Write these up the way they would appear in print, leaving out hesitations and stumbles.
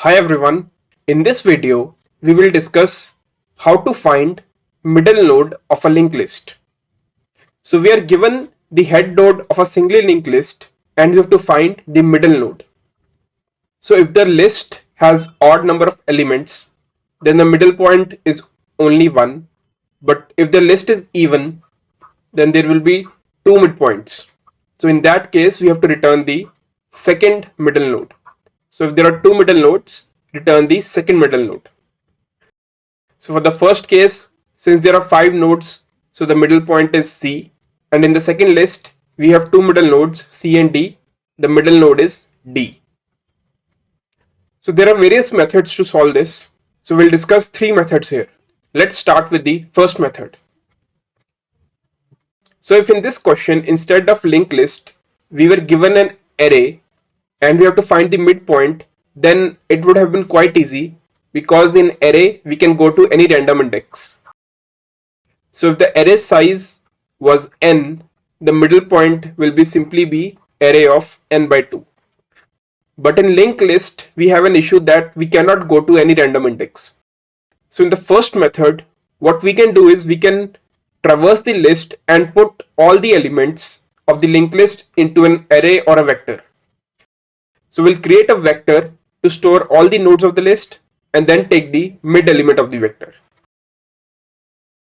Hi everyone, in this video we will discuss how to find middle node of a linked list. So we are given the head node of a single linked list and we have to find the middle node. So if the list has odd number of elements, then the middle point is only 1, but if the list is even, then there will be 2 midpoints. So in that case we have to return the second middle node. So if there are 2 middle nodes, return the second middle node. So for the first case, since there are 5 nodes, so the middle point is C, and in the second list we have 2 middle nodes C and D. The middle node is D. So there are various methods to solve this. So we'll discuss 3 methods here. Let's start with the first method. So if in this question, instead of linked list, we were given an array and we have to find the midpoint, then it would have been quite easy, because in array we can go to any random index. So if the array size was n, the middle point will be simply be array of n by 2. But in linked list we have an issue that we cannot go to any random index. So in the first method, what we can do is we can traverse the list and put all the elements of the linked list into an array or a vector. So we'll create a vector to store all the nodes of the list and then take the mid element of the vector.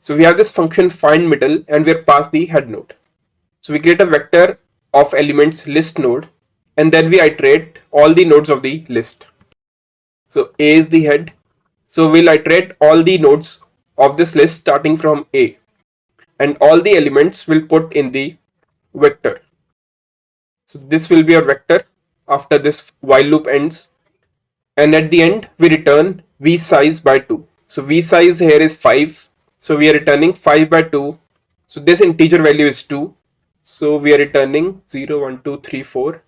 So we have this function find middle and we are past the head node. So we create a vector of elements list node and then we iterate all the nodes of the list. So A is the head. So we'll iterate all the nodes of this list starting from A, and all the elements will put in the vector. So this will be a vector after this while loop ends, and at the end we return v size by 2. So v size here is 5, so we are returning 5 by 2. So this integer value is 2, so we are returning 0 1 2 3 4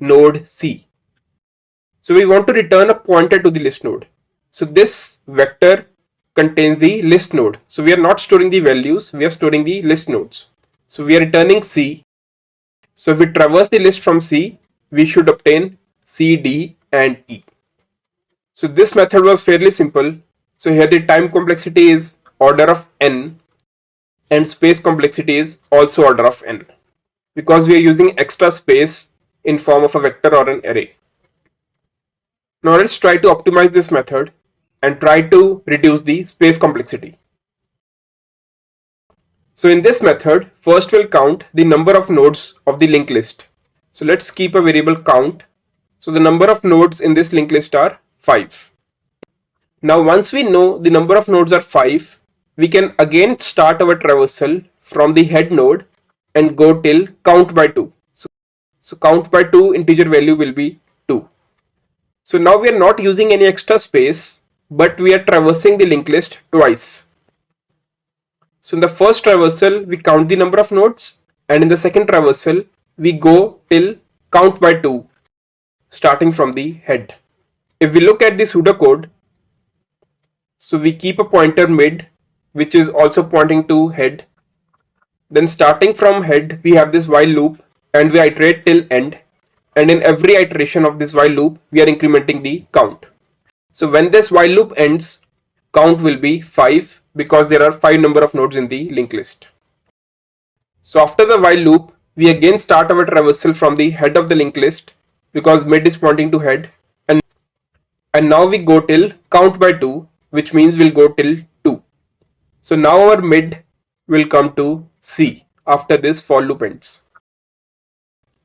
node C. So we want to return a pointer to the list node. So this vector contains the list node. So we are not storing the values, we are storing the list nodes. So we are returning C. So if we traverse the list from C, we should obtain C, D and E. So this method was fairly simple. So here the time complexity is order of n and space complexity is also order of n, because we are using extra space in form of a vector or an array. Now let's try to optimize this method and try to reduce the space complexity. So in this method, first we'll count the number of nodes of the linked list. So let's keep a variable count. So the number of nodes in this linked list are 5. Now once we know the number of nodes are 5, we can again start our traversal from the head node and go till count by 2. So count by 2 integer value will be 2. So now we are not using any extra space, but we are traversing the linked list twice. So in the first traversal we count the number of nodes, and in the second traversal we go till count by 2 starting from the head. If we look at the pseudocode, so we keep a pointer mid which is also pointing to head. Then starting from head we have this while loop and we iterate till end, and in every iteration of this while loop we are incrementing the count. So when this while loop ends, count will be 5 because there are 5 number of nodes in the linked list. So after the while loop, we again start our traversal from the head of the linked list because mid is pointing to head, and now we go till count by 2, which means we'll go till 2. So now our mid will come to C after this for loop ends,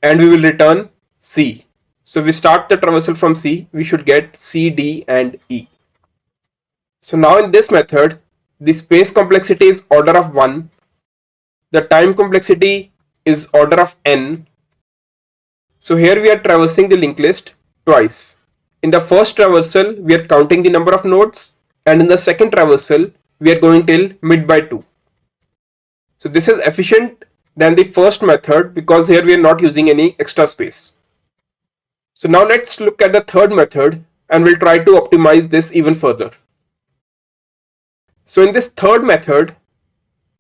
and we will return C. So we start the traversal from C, we should get C, D and E. So now in this method, the space complexity is order of 1, the time complexity is order of n. So here we are traversing the linked list twice. In the first traversal, we are counting the number of nodes, and in the second traversal, we are going till mid by 2. So this is efficient than the first method because here we are not using any extra space. So now let's look at the third method and we'll try to optimize this even further. So in this third method,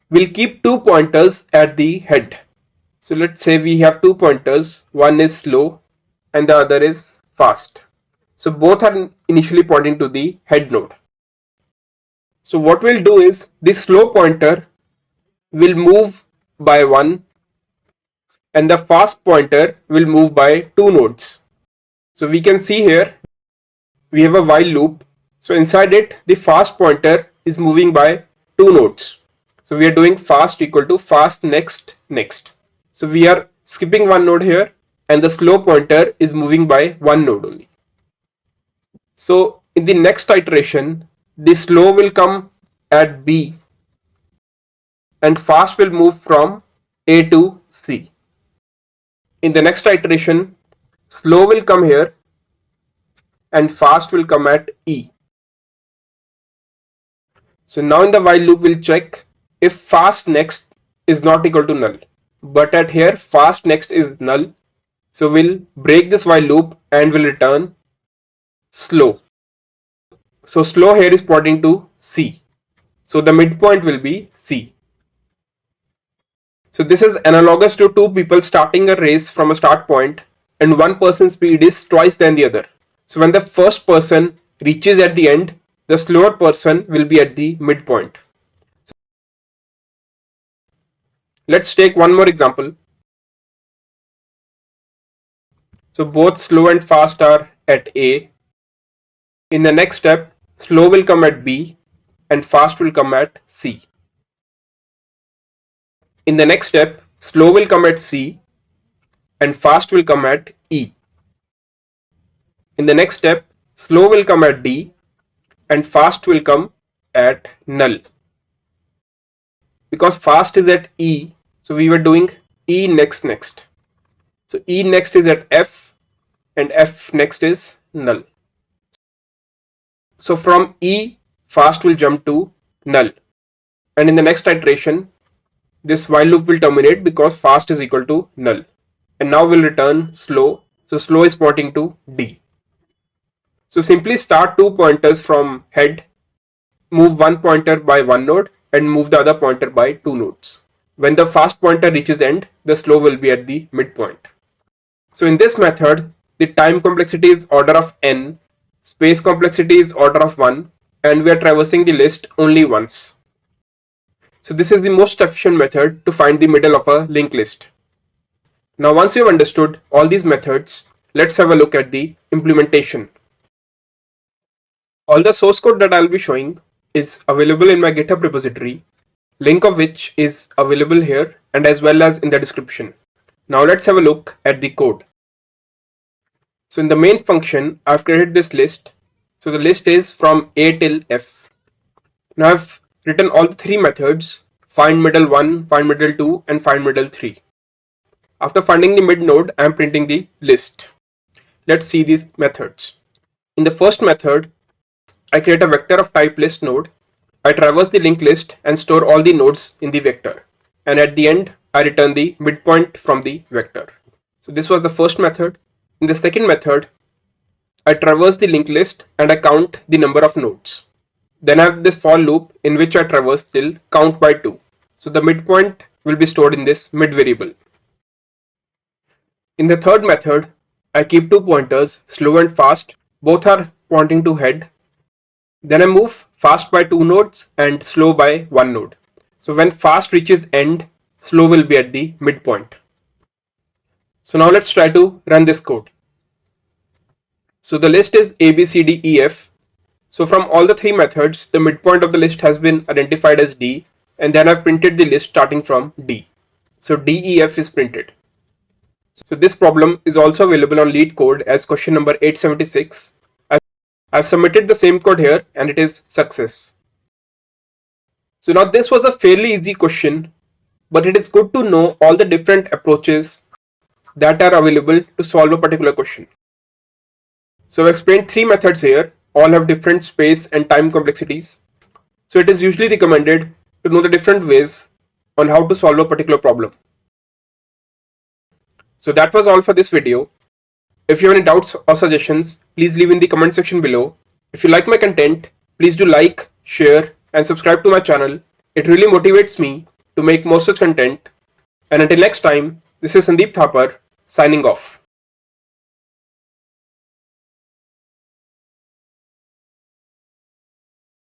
we'll keep 2 pointers at the head. So let's say we have 2 pointers, one is slow and the other is fast. So both are initially pointing to the head node. So what we'll do is this slow pointer will move by 1 and the fast pointer will move by 2 nodes. So we can see here we have a while loop. So inside it the fast pointer is moving by 2 nodes. So we are doing fast equal to fast next next. So we are skipping one node here and the slow pointer is moving by one node only. So in the next iteration the slow will come at B and fast will move from A to C. In the next iteration slow will come here and fast will come at E. So now in the while loop we'll check if fast next is not equal to null. But at here fast next is null. So we'll break this while loop and we'll return slow. So slow here is pointing to C. So the midpoint will be C. So this is analogous to two people starting a race from a start point and one person's speed is twice than the other. So when the first person reaches at the end, the slower person will be at the midpoint. Let's take one more example. So both slow and fast are at A. In the next step, slow will come at B and fast will come at C. In the next step, slow will come at C and fast will come at E. In the next step, slow will come at D and fast will come at null. Because fast is at E, so we were doing E next next. So E next is at F and F next is null. So from E, fast will jump to null. And in the next iteration, this while loop will terminate because fast is equal to null. And now we'll return slow. So slow is pointing to D. So simply start two pointers from head, move one pointer by one node and move the other pointer by two nodes. When the fast pointer reaches end, the slow will be at the midpoint. So in this method, the time complexity is order of n, space complexity is order of 1 and we are traversing the list only once. So this is the most efficient method to find the middle of a linked list. Now once you have understood all these methods, let's have a look at the implementation. All the source code that I'll be showing is available in my GitHub repository, link of which is available here and as well as in the description. Now let's have a look at the code. So in the main function, I've created this list. So the list is from A till F. Now I've written all the three methods, find middle 1, find middle 2 and find middle 3. After finding the mid node, I am printing the list. Let's see these methods. In the first method, I create a vector of type list node. I traverse the linked list and store all the nodes in the vector. And at the end, I return the midpoint from the vector. So this was the first method. In the second method, I traverse the linked list and I count the number of nodes. Then I have this for loop in which I traverse till count by 2. So the midpoint will be stored in this mid variable. In the third method, I keep two pointers, slow and fast. Both are pointing to head. Then I move fast by 2 nodes and slow by 1 node. So when fast reaches end, slow will be at the midpoint. So now let's try to run this code. So the list is A, B, C, D, E, F. So from all the three methods, the midpoint of the list has been identified as D and then I've printed the list starting from D. So DEF is printed. So this problem is also available on LeetCode as question number 876. I've submitted the same code here and it is success. So now this was a fairly easy question, but it is good to know all the different approaches that are available to solve a particular question. So I've explained three methods here, all have different space and time complexities. So it is usually recommended to know the different ways on how to solve a particular problem. So that was all for this video. If you have any doubts or suggestions, please leave in the comment section below. If you like my content, please do like, share and subscribe to my channel. It really motivates me to make more such content. And until next time, this is Sandeep Thapar signing off.